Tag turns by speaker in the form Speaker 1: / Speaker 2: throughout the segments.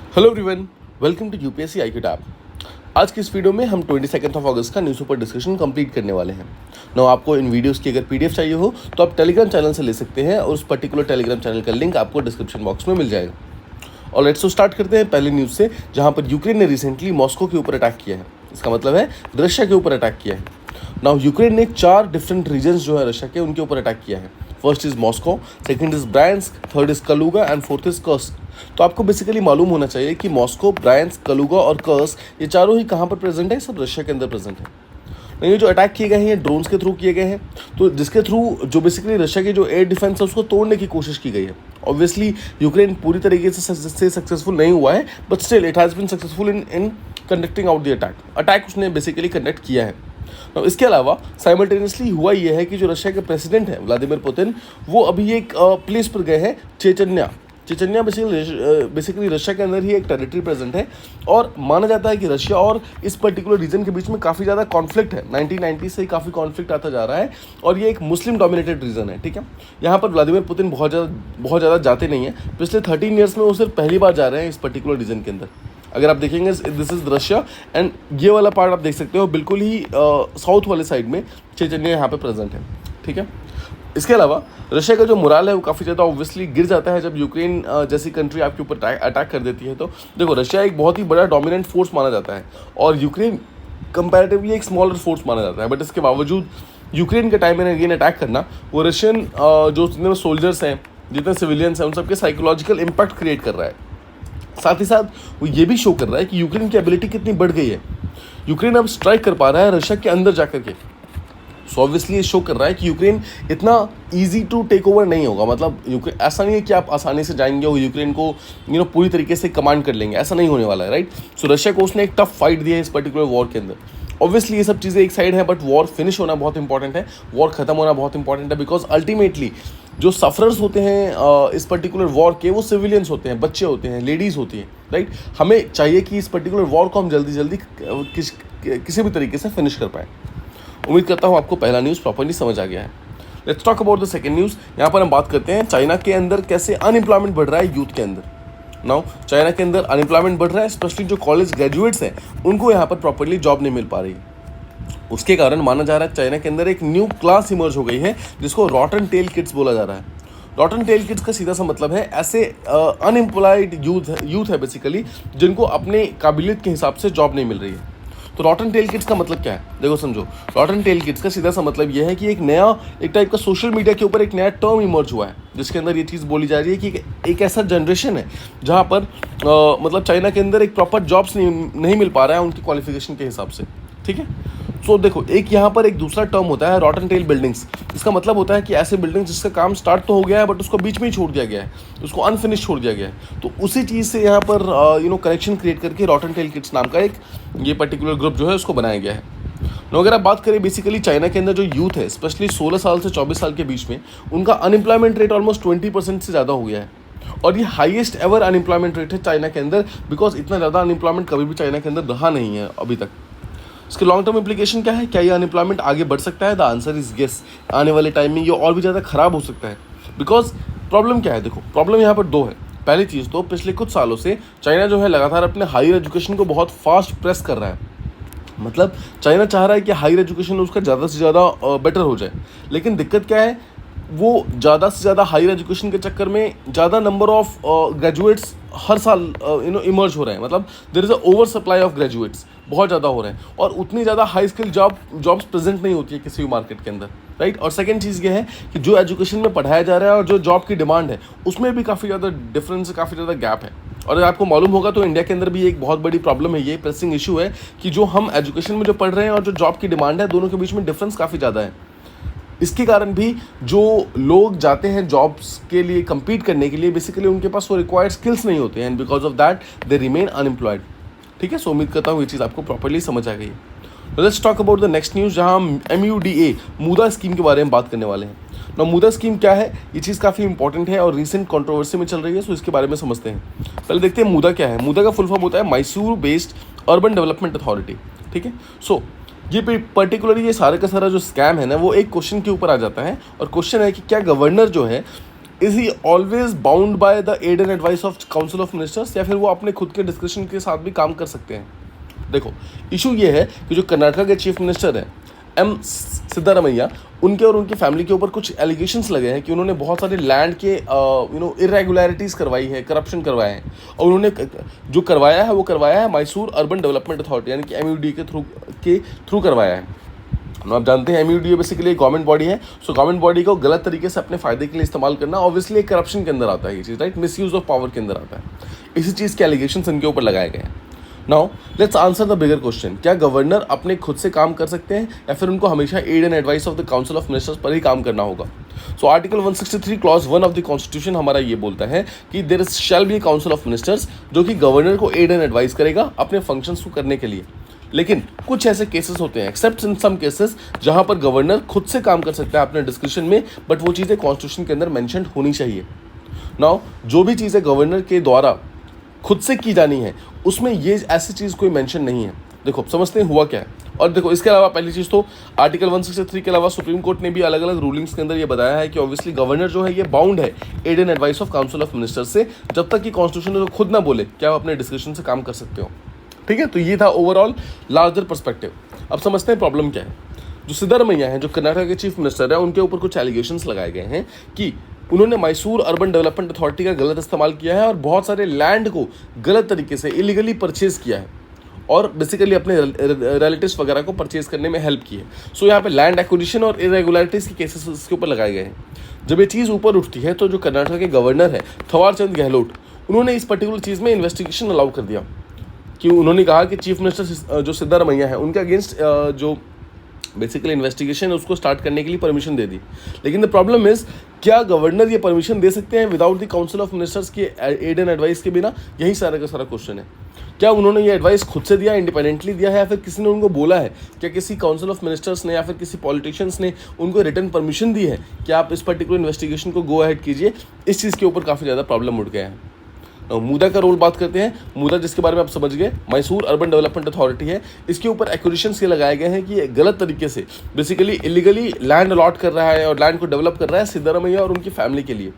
Speaker 1: Hello everyone, welcome to UPSC I tab. आज की इस वीडियो में हम 22 अगस्त का न्यूज़पेपर डिस्कशन कंप्लीट करने वाले हैं। नो आपको इन वीडियोस की अगर पीडीएफ चाहिए हो तो आप टेलीग्राम चैनल से ले सकते हैं और उस पर्टिकुलर टेलीग्राम चैनल का लिंक आपको डिस्क्रिप्शन बॉक्स में मिल जाएगा। और लेट्स तो स्टार्ट करते हैं पहले न्यूज़ से, जहां पर यूक्रेन ने रिसेंटली मॉस्को के ऊपर अटैक किया है। इसका मतलब है रशिया के ऊपर अटैक किया है। नाउ यूक्रेन ने 4 डिफरेंट रीजन्स जो है रशिया के, उनके ऊपर अटैक किया है। First is Moscow, second is Bryansk, third is कलुगा and fourth is Kursk. तो आपको बेसिकली मालूम होना चाहिए कि मॉस्को, ब्रायंस्क, कलुगा और कर्स्क ये चारों ही कहाँ पर प्रेजेंट है, सब रशिया के अंदर प्रेजेंट है। ये जो अटैक किए गए हैं ये ड्रोन्स के थ्रू किए गए हैं, तो जिसके थ्रू जो बेसिकली रशिया की जो एयर डिफेंस है उसको तोड़ने की कोशिश की गई है। ऑब्वियसली यूक्रेन पूरी तरीके से सक्सेसफुल नहीं हुआ है, but still it has been successful in conducting out the attack उसने बेसिकली कंडक्ट किया है। तो इसके अलावा साइमल्टेनियसली हुआ ये है कि जो रशिया के प्रेसिडेंट हैं व्लादिमीर पुतिन, वो अभी एक प्लेस पर गए हैं, चेचन्या बेसिकली रशिया के अंदर ही एक टेरिटरी प्रेजेंट है। और माना जाता है कि रशिया और इस पर्टिकुलर रीजन के बीच में काफ़ी ज़्यादा कॉन्फ्लिक्ट है। 1990 से ही काफ़ी कॉन्फ्लिक्ट आता जा रहा है और ये एक मुस्लिम डोमिनेटेड रीजन है। ठीक है, यहाँ पर व्लादिमीर पुतिन बहुत ज़्यादा जाते नहीं हैं। पिछले 13 ईयर्स में वो सिर्फ पहली बार जा रहे हैं इस पर्टिकुलर रीजन के अंदर। अगर आप देखेंगे दिस इज़ रशिया एंड ये वाला पार्ट आप देख सकते हो बिल्कुल ही साउथ वाले साइड में चेचन्या यहाँ पे प्रेजेंट है। ठीक है, इसके अलावा रशिया का जो मोराल है वो काफ़ी ज़्यादा ऑब्वियसली गिर जाता है जब यूक्रेन जैसी कंट्री आपके ऊपर अटैक कर देती है। तो देखो, रशिया एक बहुत ही बड़ा डोमिनेंट फोर्स माना जाता है और यूक्रेन कंपैरेटिवली एक स्मॉलर फोर्स माना जाता है। बट इसके बावजूद यूक्रेन के टाइम में अगेन अटैक करना, वो रशियन जो जितने सोल्जर्स हैं, जितने सिविलियंस हैं, उन सबके साइकोलॉजिकल इम्पैक्ट क्रिएट कर रहा है। साथ ही साथ वो ये भी शो कर रहा है कि यूक्रेन की एबिलिटी कितनी बढ़ गई है। यूक्रेन अब स्ट्राइक कर पा रहा है रशिया के अंदर जाकर के। सो ऑब्वियसली ये शो कर रहा है कि यूक्रेन इतना इजी टू टेक ओवर नहीं होगा। मतलब यूक्रेन ऐसा नहीं है कि आप आसानी से जाएंगे और यूक्रेन को पूरी तरीके से कमांड कर लेंगे, ऐसा नहीं होने वाला है। राइट, सो रशिया को उसने एक टफ फाइट दिया है इस पर्टिकुलर वॉर के अंदर। ऑब्वियसली ये सब चीज़ें एक साइड है, बट वॉर फिनिश होना बहुत इंपॉर्टेंट है, वॉर खत्म होना बहुत इंपॉर्टेंट है। बिकॉज अल्टीमेटली जो सफरर्स होते हैं इस पर्टिकुलर वॉर के, वो सिविलियंस होते हैं, बच्चे होते हैं, लेडीज़ होती हैं। राइट, हमें चाहिए कि इस पर्टिकुलर वॉर को हम जल्दी किसी भी तरीके से फिनिश कर पाएँ। उम्मीद करता हूँ आपको पहला न्यूज़ प्रॉपर्ली समझ आ गया है। Let's talk about the second news. यहाँ पर हम बात करते हैं चाइना के अंदर कैसे अनएम्प्लॉयमेंट बढ़ रहा है यूथ के अंदर। नाउ चाइना के अंदर अनएम्प्लॉयमेंट बढ़ रहा है, स्पेशली जो कॉलेज ग्रेजुएट्स हैं उनको यहाँ पर प्रॉपर्ली जॉब नहीं मिल पा रही। उसके कारण माना जा रहा है चाइना के अंदर एक न्यू क्लास इमर्ज हो गई है जिसको रॉटन टेल किड्स बोला जा रहा है। रॉटन टेल किड्स का सीधा सा मतलब है ऐसे अनएम्प्लॉयड यूथ है बेसिकली, जिनको अपने काबिलियत के हिसाब से जॉब नहीं मिल रही है। तो रॉटन टेल किड्स का मतलब क्या है, देखो समझो। रॉटन टेल किड्स का सीधा सा मतलब यह है कि एक टाइप का सोशल मीडिया के ऊपर एक नया टर्म इमर्ज हुआ है, जिसके अंदर ये चीज़ बोली जा रही है कि एक ऐसा जनरेशन है जहाँ पर मतलब चाइना के अंदर एक प्रॉपर जॉब्स नहीं मिल पा रहा है उनकी क्वालिफिकेशन के हिसाब से। ठीक है, सो देखो, एक यहाँ पर एक दूसरा टर्म होता है रॉटन टेल बिल्डिंग्स। इसका मतलब होता है कि ऐसे बिल्डिंग्स जिसका काम स्टार्ट तो हो गया है बट उसको बीच में ही छोड़ दिया गया है, उसको अनफिनिश छोड़ दिया गया है। तो उसी चीज़ से यहाँ पर कनेक्शन क्रिएट करके रॉटन टेल किड्स नाम का एक ये पर्टिकुलर ग्रुप जो है उसको बनाया गया है। तो अगर आप बात करें बेसिकली चाइना के अंदर जो यूथ है, स्पेशली 16 साल से 24 साल के बीच में, उनका अनएम्प्लॉयमेंट रेट ऑलमोस्ट 20% से ज़्यादा हो गया है। और ये हाईएस्ट एवर अनएम्प्लॉयमेंट रेट है चाइना के अंदर, बिकॉज इतना ज़्यादा अनएम्प्लॉयमेंट कभी भी चाइना के अंदर रहा नहीं है अभी तक। इसके लॉन्ग टर्म इम्प्लीकेशन क्या है, क्या ये अनएम्प्लॉयमेंट आगे बढ़ सकता है? The answer is yes. आने वाले टाइम में ये और भी ज़्यादा ख़राब हो सकता है। बिकॉज प्रॉब्लम क्या है, देखो प्रॉब्लम यहाँ पर दो है। पहली चीज़ तो पिछले कुछ सालों से चाइना जो है लगातार अपने हायर एजुकेशन को बहुत फास्ट प्रेस कर रहा है। मतलब चाइना चाह रहा है कि हायर एजुकेशन उसका ज़्यादा से ज़्यादा बेटर हो जाए। लेकिन दिक्कत क्या है, वो ज़्यादा से ज़्यादा हायर एजुकेशन के चक्कर में ज़्यादा नंबर ऑफ ग्रेजुएट्स हर साल इमर्ज हो रहे हैं। मतलब there is a over supply of graduates, बहुत ज़्यादा हो रहे हैं और उतनी ज़्यादा हाई स्किल जॉब्स प्रेजेंट नहीं होती है किसी भी मार्केट के अंदर। राइट, और सेकंड चीज़ ये है कि जो एजुकेशन में पढ़ाया जा रहा है और जो जॉब की डिमांड है उसमें भी काफ़ी ज़्यादा डिफरेंस, काफ़ी ज़्यादा गैप है। और अगर आपको मालूम होगा तो इंडिया के अंदर भी एक बहुत बड़ी प्रॉब्लम है, ये प्रेसिंग इशू है कि जो हम एजुकेशन में जो पढ़ रहे हैं और जो जॉब की डिमांड है, दोनों के बीच में डिफरेंस काफ़ी ज़्यादा है। इसके कारण भी जो लोग जाते हैं जॉब्स के लिए कम्पीट करने के लिए, बेसिकली उनके पास वो रिक्वायर्ड स्किल्स नहीं होते हैं and because of that they remain unemployed. ठीक है, सो उम्मीद करता हूँ ये चीज़ आपको प्रॉपर्ली समझ आ गई है। Let's talk about the next news, जहाँ हम MUDA मुदा स्कीम के बारे में बात करने वाले हैं। ना मुदा स्कीम क्या है, ये चीज़ काफ़ी इंपॉर्टेंट है और रिसेंट कंट्रोवर्सी में चल रही है, सो इसके बारे में समझते हैं। पहले देखते हैं मुदा क्या है। मुदा का फुल फॉर्म होता है Mysore based urban development authority. ठीक है, सो ये पर्टिकुलरली ये सारे का सारा जो स्कैम है ना, वो एक क्वेश्चन के ऊपर आ जाता है और क्वेश्चन है कि क्या गवर्नर जो है is he always bound by the aid and advice of council of ministers, या फिर वो अपने खुद के डिस्कशन के साथ भी काम कर सकते हैं? देखो, इशू ये है कि जो कर्नाटका के चीफ मिनिस्टर हैं एम सिद्धारमैया, उनके और उनकी फैमिली के ऊपर कुछ एलिगेशंस लगे हैं कि उन्होंने बहुत सारे लैंड के इरेगुलरिटीज़ करवाई है, करप्शन करवाए हैं, और उन्होंने जो करवाया है वो करवाया है मैसूर अर्बन डेवलपमेंट अथॉरिटी यानी कि MUD के थ्रू करवाया है। आप जानते हैं MUD बेसिकली एक गवर्नमेंट बॉडी है, सो गवर्नमेंट बॉडी को गलत तरीके से अपने फायदे के लिए इस्तेमाल करना ऑब्वियसली एक करप्शन के अंदर आता है ये चीज़, राइट, मिसयूज ऑफ पावर के अंदर आता है। इसी चीज़ के एलिगेशंस इनके ऊपर लगाए गए हैं। Now let's answer the bigger question, क्या गवर्नर अपने खुद से काम कर सकते हैं या फिर उनको हमेशा aid and advice of the council of ministers पर ही काम करना होगा? So article 163 clause 1 of the constitution हमारा ये बोलता है कि there shall be a council of ministers जो कि गवर्नर को एड एंड एडवाइस करेगा अपने फंक्शंस को करने के लिए। लेकिन कुछ ऐसे केसेस होते हैं, एक्सेप्ट इन सम केसेस, जहां पर गवर्नर खुद से काम कर सकता है अपने डिस्कशन में, बट वो चीज़ें कॉन्स्टिट्यूशन के अंदर मेंशन होनी चाहिए। नाउ जो भी चीज़ें गवर्नर के द्वारा खुद से की जानी है उसमें ये ऐसी चीज़ कोई मेंशन नहीं है। देखो, समझते हैं हुआ क्या है। और देखो, इसके अलावा पहली चीज़ तो आर्टिकल 163 के अलावा सुप्रीम कोर्ट ने भी अलग अलग रूलिंग्स के अंदर ये बताया है कि ऑब्वियसली गवर्नर जो है ये बाउंड है aid and advice of council of ministers से, जब तक कि कॉन्स्टिट्यूशन खुद ना बोले क्या आप अपने डिस्कशन से काम कर सकते हो। ठीक है, तो ये था ओवरऑल लार्जर पर्सपेक्टिव। अब समझते हैं प्रॉब्लम क्या है। जो सिद्धारमैया हैं, जो कर्नाटक के चीफ मिनिस्टर है, उनके ऊपर कुछ एलिगेशंस लगाए गए हैं कि उन्होंने मैसूर अर्बन डेवलपमेंट अथॉरिटी का गलत इस्तेमाल किया है और बहुत सारे लैंड को गलत तरीके से इलीगली परचेज किया है और बेसिकली अपने रिलेटिव्स वगैरह को परचेज करने में हेल्प की है। सो यहाँ पे लैंड एक्विजिशन और इरेगुलरिटीज़ के केसेस इसके ऊपर लगाए गए हैं। जब ये चीज़ ऊपर उठती है तो जो कर्नाटक के गवर्नर है थवार चंद गहलोत, उन्होंने इस पर्टिकुलर चीज़ में इन्वेस्टिगेशन अलाउ कर दिया कि उन्होंने कहा कि चीफ मिनिस्टर जो सिद्धारमैया है उनके अगेंस्ट जो बेसिकली इन्वेस्टिगेशन उसको स्टार्ट करने के लिए परमिशन दे दी। लेकिन द प्रॉब्लम इज, क्या गवर्नर ये परमिशन दे सकते हैं without the council of ministers के एड एंड एडवाइस के बिना? यही सारा का सारा क्वेश्चन है। क्या उन्होंने ये एडवाइस खुद से दिया, इंडिपेंडेंटली दिया है, या फिर किसी ने उनको बोला है? क्या किसी काउंसिल ऑफ मिनिस्टर्स ने या फिर किसी पॉलिटिशियंस ने उनको रिटर्न परमिशन दी है कि आप इस पर्टिकुलर इन्वेस्टिगेशन को गो अहेड कीजिए? इस चीज़ के ऊपर काफ़ी ज़्यादा प्रॉब्लम उठ गया है। मूदा का रोल बात करते हैं। मूदा, जिसके बारे में आप समझ गए, मैसूर अर्बन डेवलपमेंट अथॉरिटी है। इसके ऊपर एक्विजिशंस ये लगाए गए हैं कि ये गलत तरीके से बेसिकली इलीगली लैंड अलॉट कर रहा है और लैंड को डेवलप कर रहा है सिद्धारमैया और उनकी फैमिली के लिए।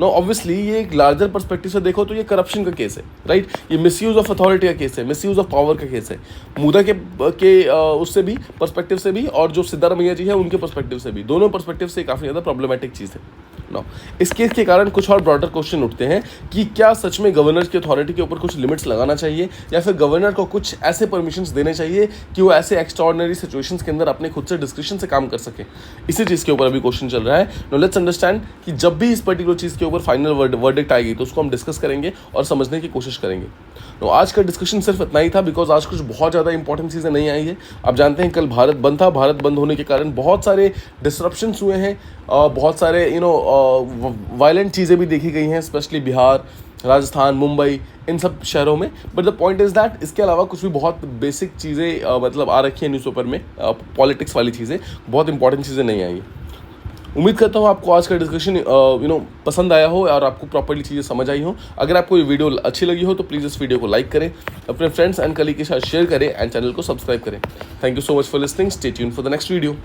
Speaker 1: नो ऑब्वियसली ये एक लार्जर पर्सपेक्टिव से देखो तो ये करप्शन का केस है, राइट, ये मिसयूज ऑफ अथॉरिटी का केस है, मिसयूज ऑफ पावर का केस है। मूदा के उससे भी पर्सपेक्टिव से भी और जो सिद्धारमैया जी है उनके पर्सपेक्टिव से भी, दोनों पर्सपेक्टिव से काफ़ी ज़्यादा प्रॉब्लमेटिक चीज़ है। नो इस केस के कारण कुछ और ब्रॉडर क्वेश्चन उठते हैं कि क्या सच में गवर्नर की अथॉरिटी के ऊपर कुछ लिमिट्स लगाना चाहिए या फिर गवर्नर को कुछ ऐसे परमिशंस देने चाहिए कि वो ऐसे एक्स्ट्राऑर्डिनरी सिचुएशंस के अंदर अपने खुद से डिस्क्रिप्शन से काम कर सके। इसी चीज़ के ऊपर अभी क्वेश्चन चल रहा है। नो लेट्स अंडरस्टैंड कि जब भी इस पर्टिकुलर चीज़ के ऊपर फाइनल वर्डिक्ट आएगी तो उसको हम डिस्कस करेंगे और समझने की कोशिश करेंगे। तो आज का डिस्कशन सिर्फ इतना ही था बिकॉज आज कुछ बहुत ज़्यादा इंपॉर्टेंट चीज़ें नहीं आई है। आप जानते हैं कल भारत बंद था, भारत बंद होने के कारण बहुत सारे डिसरप्शंस हुए हैं, बहुत सारे वायलेंट चीज़ें भी देखी गई हैं, स्पेशली बिहार, राजस्थान, मुंबई, इन सब शहरों में। But the point is that इसके अलावा कुछ भी बहुत बेसिक चीज़ें मतलब आ रखी हैं न्यूज़पेपर में, पॉलिटिक्स वाली चीज़ें, बहुत इंपॉर्टेंट चीज़ें नहीं आई हैं। उम्मीद करता हूँ आपको आज का डिस्कशन पसंद आया हो और आपको प्रॉपर्ली चीज़ें समझ आई हो। अगर आपको ये वीडियो अच्छी लगी हो तो प्लीज़ इस वीडियो को लाइक करें, अपने फ्रेंड्स एंड कलीग के साथ शेयर करें एंड चैनल को सब्सक्राइब करें। Thank you so much for listening. Stay tuned for the next video.